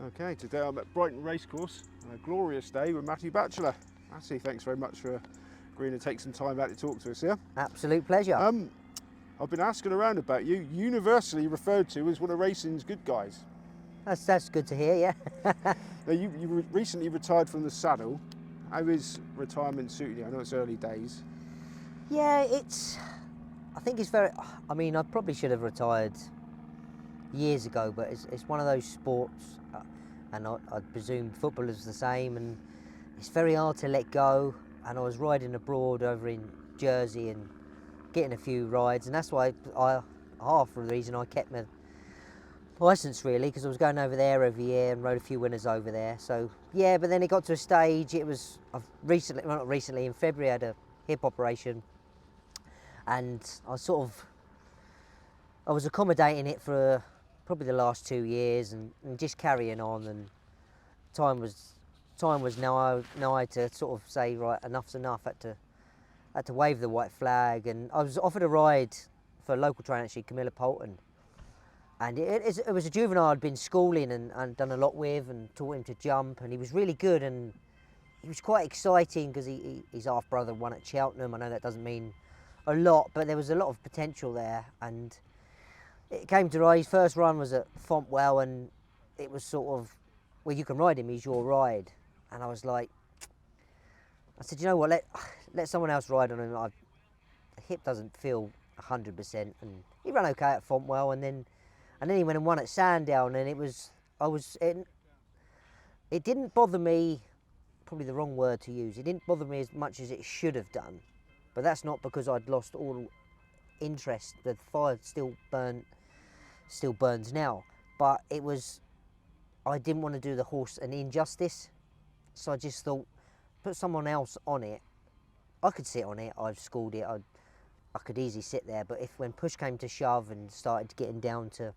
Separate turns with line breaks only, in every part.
Okay, today I'm at Brighton Racecourse on a glorious day with Mattie Batchelor. Mattie, thanks very much for agreeing to take some time out to talk to us here.
Absolute pleasure.
I've been asking around about you, universally referred to as one of racing's good guys.
That's good to hear, yeah.
Now, you recently retired from the saddle. How is retirement suiting you? I know it's early days.
Yeah, I think it's very, I mean, I probably should have retired years ago, but it's one of those sports, and I presume football is the same, and it's very hard to let go. And I was riding abroad over in Jersey and getting a few rides, and that's why half of the reason I kept my licence, really, because I was going over there every year and rode a few winners over there. So yeah, but then it got to a stage, I've recently, well, not recently, in February I had a hip operation, and I was accommodating it for probably the last 2 years and just carrying on, and time was now to sort of say, right, enough's enough. Had to wave the white flag, and I was offered a ride for a local trainer, actually, Camilla Poulton. And it was a juvenile I'd been schooling and done a lot with, and taught him to jump, and he was really good, and he was quite exciting because his half brother won at Cheltenham. I know that doesn't mean a lot, but there was a lot of potential there, and it came to ride. His first run was at Fontwell, and it was sort of, well, you can ride him, he's your ride. And I was like, I said, you know what, let someone else ride on him. The hip doesn't feel 100%, and he ran okay at Fontwell, and then he went and won at Sandown, and it didn't bother me, probably the wrong word to use, it didn't bother me as much as it should have done, but that's not because I'd lost all interest. The fire still burns now, but I didn't want to do the horse an injustice, so I just thought, put someone else on it. I could sit on it, I've schooled it, I could easily sit there, but when push came to shove and started getting down to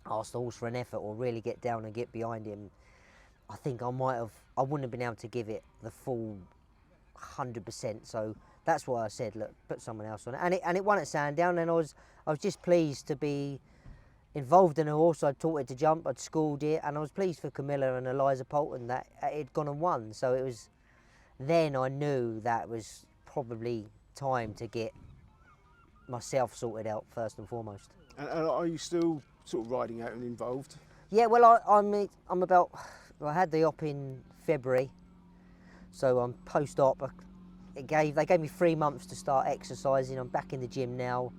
ask the horse for an effort or really get down and get behind him, I think I wouldn't have been able to give it the full 100%. So that's why I said, look, put someone else on it. And it won at Sandown, and I was just pleased to be involved in a horse. I'd taught it to jump, I'd schooled it, and I was pleased for Camilla and Eliza Poulton that it'd gone and won. So it was, then I knew that it was probably time to get myself sorted out first and foremost.
And are you still sort of riding out and involved?
Yeah, well, I'm about, I had the op in February, so I'm post-op. They gave me 3 months to start exercising. I'm back in the gym now,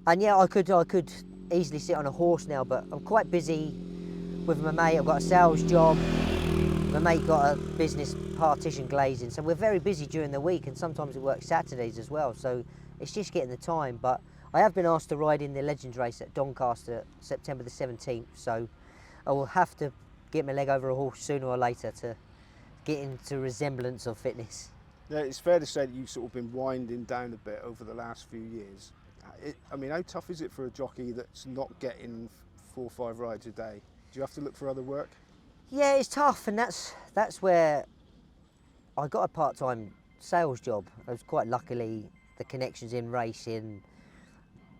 and yeah, I could easily sit on a horse now, but I'm quite busy with my mate. I've got a sales job. My mate got a business, partition glazing, so we're very busy during the week, and sometimes it works Saturdays as well. So it's just getting the time. But I have been asked to ride in the Legends race at Doncaster, September the 17th. So I will have to get my leg over a horse sooner or later to get into resemblance of fitness.
Yeah, it's fair to say that you've sort of been winding down a bit over the last few years. I mean, how tough is it for a jockey that's not getting 4 or 5 rides a day? Do you have to look for other work?
Yeah, it's tough, and that's where I got a part-time sales job. I was quite luckily, the connections in racing,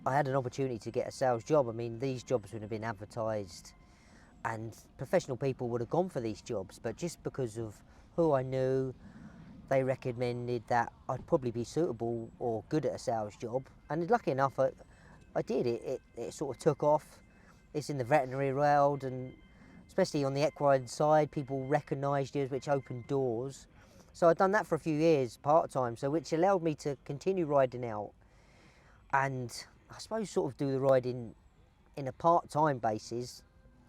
I had an opportunity to get a sales job. I mean, these jobs would have been advertised, and professional people would have gone for these jobs, but just because of who I knew, they recommended that I'd probably be suitable or good at a sales job, and lucky enough I did. It sort of took off. It's in the veterinary world, and especially on the equine side, people recognised you, which opened doors. So I'd done that for a few years, part-time, so which allowed me to continue riding out, and I suppose sort of do the riding in a part-time basis,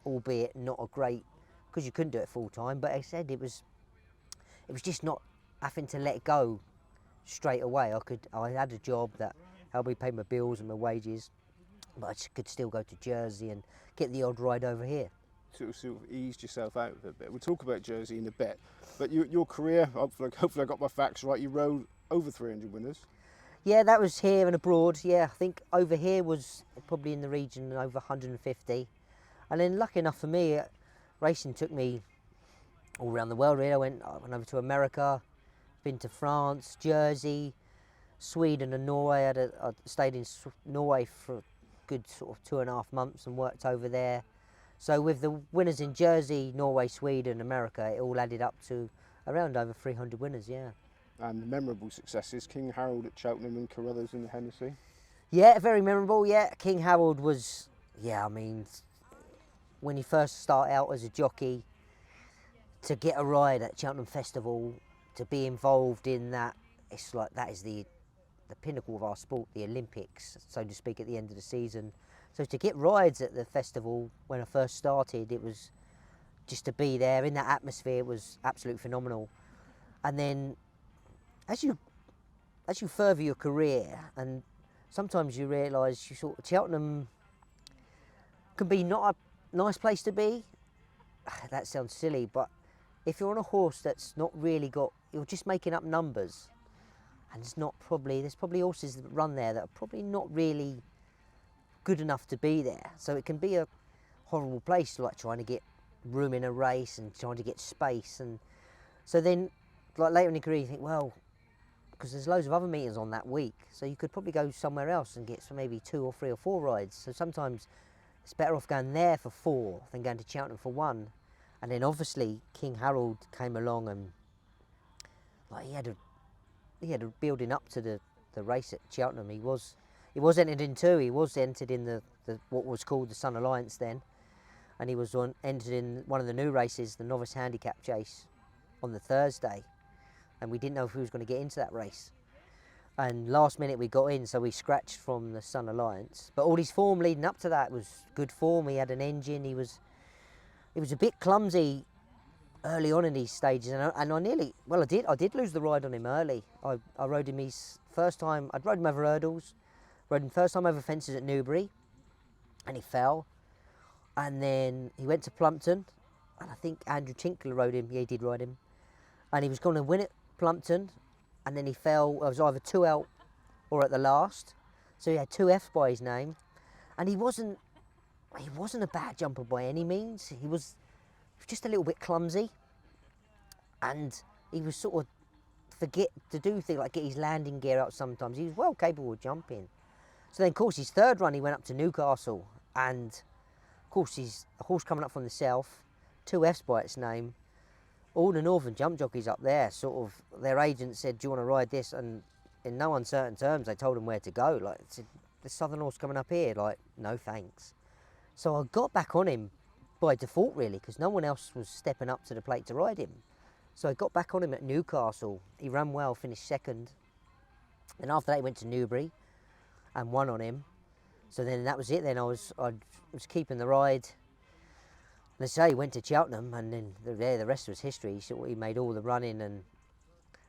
albeit not a great, because you couldn't do it full-time, but I said it was just not having to let go straight away. I had a job that helped me pay my bills and my wages, but I could still go to Jersey and get the odd ride over here.
Sort of eased yourself out a bit. We'll talk about Jersey in a bit, but your career, hopefully I got my facts right, you rode over 300 winners.
Yeah, that was here and abroad. Yeah, I think over here was probably in the region of over 150. And then lucky enough for me, racing took me all around the world really. I went over to America, been to France, Jersey, Sweden and Norway. I stayed in Norway for a good sort of 2.5 months and worked over there. So with the winners in Jersey, Norway, Sweden, America, it all added up to around over 300 winners, yeah.
And the memorable successes, King Harold at Cheltenham and Carruthers in the Hennessy.
Yeah, very memorable, yeah. King Harold was, yeah, I mean, when you first start out as a jockey, to get a ride at Cheltenham Festival, to be involved in that, it's like that is the pinnacle of our sport, the Olympics, so to speak, at the end of the season. So to get rides at the festival when I first started, it was just to be there in that atmosphere was absolutely phenomenal. And then as you further your career, and sometimes you realise you sort of Cheltenham can be not a nice place to be. That sounds silly, but if you're on a horse that's not really got, you're just making up numbers, and there's probably horses that run there that are probably not really good enough to be there. So it can be a horrible place, like trying to get room in a race and trying to get space. And so then, like later in your career, you think, well, because there's loads of other meetings on that week, so you could probably go somewhere else and get maybe 2 or 3 or 4 rides. So sometimes it's better off going there for 4 than going to Cheltenham for 1. And then obviously King Harold came along, and like he had a building up to the race at Cheltenham. He was entered in 2. He was entered in the what was called the Sun Alliance then, and he was entered in one of the new races, the novice handicap chase, on the Thursday, and we didn't know if he was going to get into that race. And last minute we got in, so we scratched from the Sun Alliance. But all his form leading up to that was good form. He had an engine. He was a bit clumsy early on in these stages, and I did lose the ride on him early. I rode him his first time. I'd rode him over hurdles, rode him first time over fences at Newbury, and he fell. And then he went to Plumpton, and I think Andrew Tinkler rode him. Yeah, he did ride him, and he was going to win at Plumpton, and then he fell. It was either 2 out or at the last, so he had 2 Fs by his name, and he wasn't a bad jumper by any means. He was just a little bit clumsy, and he was sort of forget to do things like get his landing gear out sometimes. He was well capable of jumping. So then, of course, his third run, he went up to Newcastle, and of course, he's a horse coming up from the south, 2 Fs by its name. All the northern jump jockeys up there, sort of, their agent said, "Do you want to ride this?" And in no uncertain terms, they told him where to go. Like, said, "The southern horse coming up here." Like, no thanks. So I got back on him by default, really, because no one else was stepping up to the plate to ride him. So I got back on him at Newcastle. He ran well, finished second. And after that, he went to Newbury and won on him. So then that was it. Then I was keeping the ride. And I say he went to Cheltenham, and then the rest was history. He made all the running, and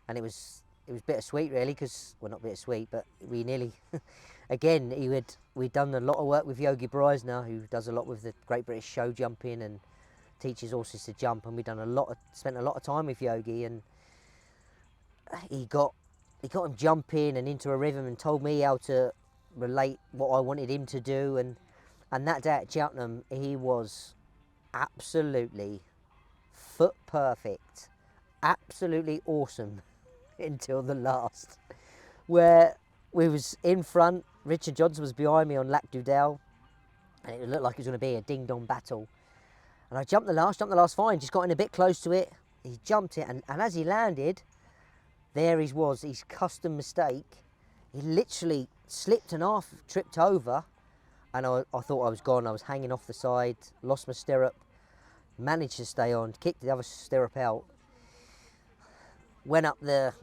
it was bittersweet, really, because, well, not bittersweet, but we nearly, again, we'd done a lot of work with Yogi Breisner, who does a lot with the Great British Show jumping and teaches horses to jump, and we'd spent a lot of time with Yogi, and he got him jumping and into a rhythm and told me how to relate what I wanted him to do, and that day at Cheltenham, he was absolutely foot perfect, absolutely awesome until the last, where we was in front. Richard Johnson was behind me on Lac du Dale, and it looked like it was going to be a ding-dong battle. And I jumped the last fine, just got in a bit close to it. He jumped it, and as he landed, there he was, his custom mistake. He literally slipped and half tripped over, and I thought I was gone. I was hanging off the side, lost my stirrup, managed to stay on, kicked the other stirrup out, went up the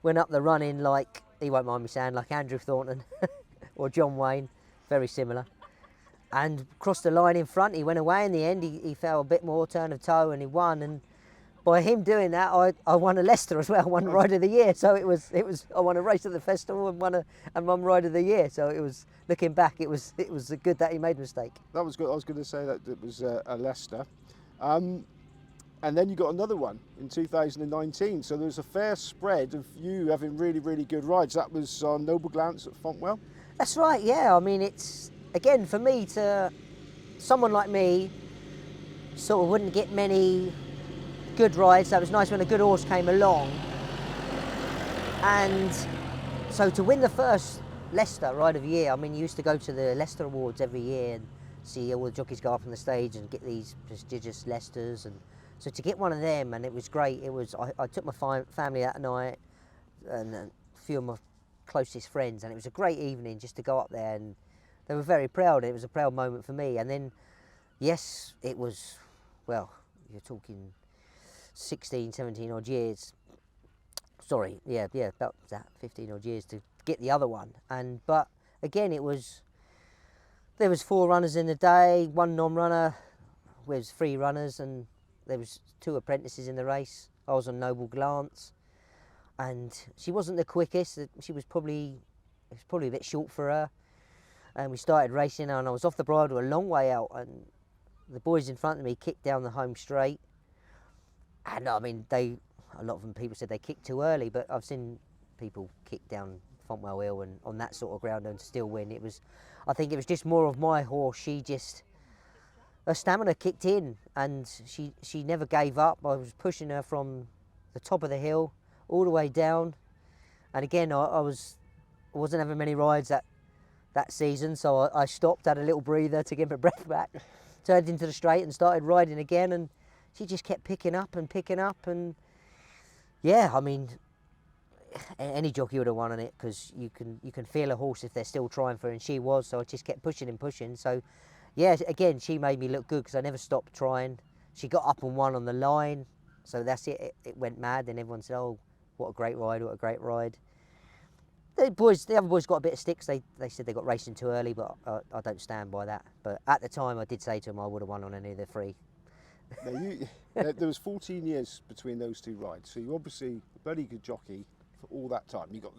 running like, he won't mind me saying, like Andrew Thornton or John Wayne, very similar, and crossed the line in front. He went away in the end. He fell a bit more, turn of toe, and he won. And by him doing that, I won a Leicester as well, won Ride of the Year. So it was I won a race at the festival and won Ride of the Year. So it was, looking back, it was good that he made a mistake.
That was good. I was going to say that it was a Leicester. And then you got another one in 2019. So there was a fair spread of you having really, really good rides. That was on Noble Glance at Fontwell.
That's right, yeah. I mean, it's, again, for me, to someone like me, sort of wouldn't get many good rides. That was nice when a good horse came along. And so to win the first Leicester Ride of the Year, I mean, you used to go to the Leicester Awards every year, and see all the jockeys go up on the stage and get these prestigious Leicesters, and so to get one of them, and it was great. It was I took my family that night and a few of my closest friends, and it was a great evening just to go up there, and they were very proud. It was a proud moment for me. And then, yes, it was, well, you're talking 16, 17 odd years. Sorry, yeah, about that 15 odd years to get the other one. And but again, there was 4 runners in the day, 1 non-runner, with 3 runners, and there was 2 apprentices in the race. I was on Noble Glance, and she wasn't the quickest. She was probably a bit short for her. And we started racing, and I was off the bridle a long way out, and the boys in front of me kicked down the home straight. And I mean, a lot of them, people said they kicked too early, but I've seen people kick down Fontwell Hill and on that sort of ground and still win. I think it was just more of my horse. Her stamina kicked in, and she never gave up. I was pushing her from the top of the hill all the way down. And again, I wasn't having many rides that season, so I stopped, had a little breather to get my breath back, turned into the straight and started riding again, and she just kept picking up, and yeah, I mean, any jockey would have won on it, because you can feel a horse if they're still trying for it, and she was, so I just kept pushing and pushing. So yeah, again, she made me look good because I never stopped trying. She got up and won on the line, so that's it. It went mad, and everyone said, "Oh, what a great ride! What a great ride!" The other boys got a bit of sticks. They said they got racing too early, but I don't stand by that. But at the time, I did say to them I would have won on any of the 3.
Now, there was 14 years between those 2 rides, so you're obviously a very good jockey for all that time. You got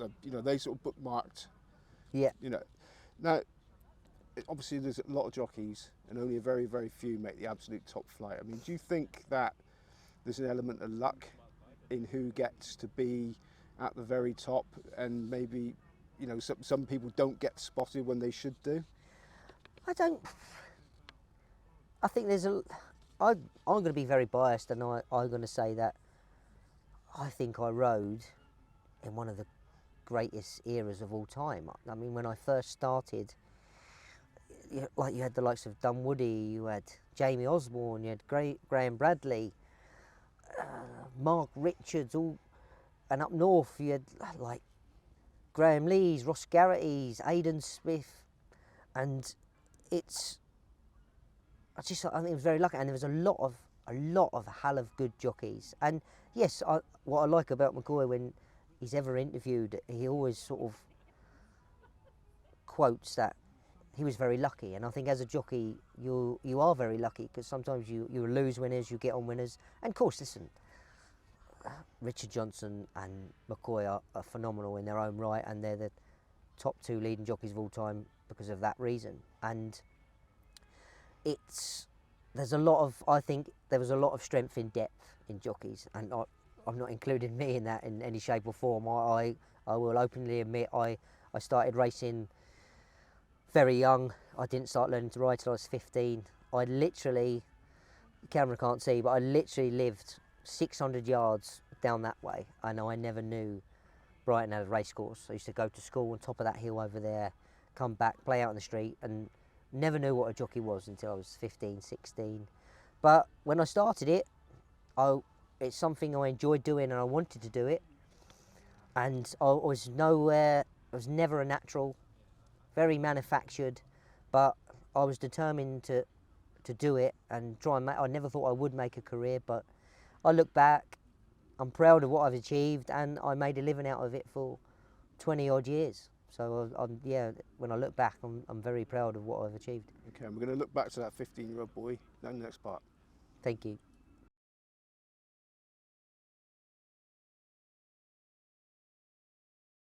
they sort of bookmarked.
Yeah.
Now, obviously there's a lot of jockeys, and only a very, very few make the absolute top flight. I mean, do you think that there's an element of luck in who gets to be at the very top, and maybe some people don't get spotted when they should do?
I think I'm going to be very biased, and I'm going to say that I think I rode in one of the greatest eras of all time. I mean, when I first started, you had the likes of Dunwoody, you had Jamie Osborne, you had Graham Bradley, Mark Richards, and up north you had like Graham Lees, Ross Garrity's, Aidan Smith, and I think it was very lucky, and there was a lot of hell of good jockeys. And yes, what I like about McCoy, when he's ever interviewed, he always sort of quotes that he was very lucky. And I think as a jockey, you are very lucky, because sometimes you lose winners, you get on winners. And of course, listen, Richard Johnson and McCoy are phenomenal in their own right, and they're the top 2 leading jockeys of all time because of that reason. And I think there was a lot of strength in depth in jockeys, and I'm not including me in that in any shape or form. I will openly admit I started racing very young. I didn't start learning to ride till I was 15. I literally, the camera can't see, but I literally lived 600 yards down that way, and I never knew Brighton had a racecourse. I used to go to school on top of that hill over there, come back, play out in the street, and never knew what a jockey was until I was 15, 16. But when I started it, it's something I enjoyed doing, and I wanted to do it. And I was never a natural, very manufactured, but I was determined to do it and try and I never thought I would make a career, but I look back, I'm proud of what I've achieved, and I made a living out of it for 20 odd years. So when I look back, I'm very proud of what I've achieved.
Okay, and we're going to look back to that 15-year-old boy in the next part.
Thank you.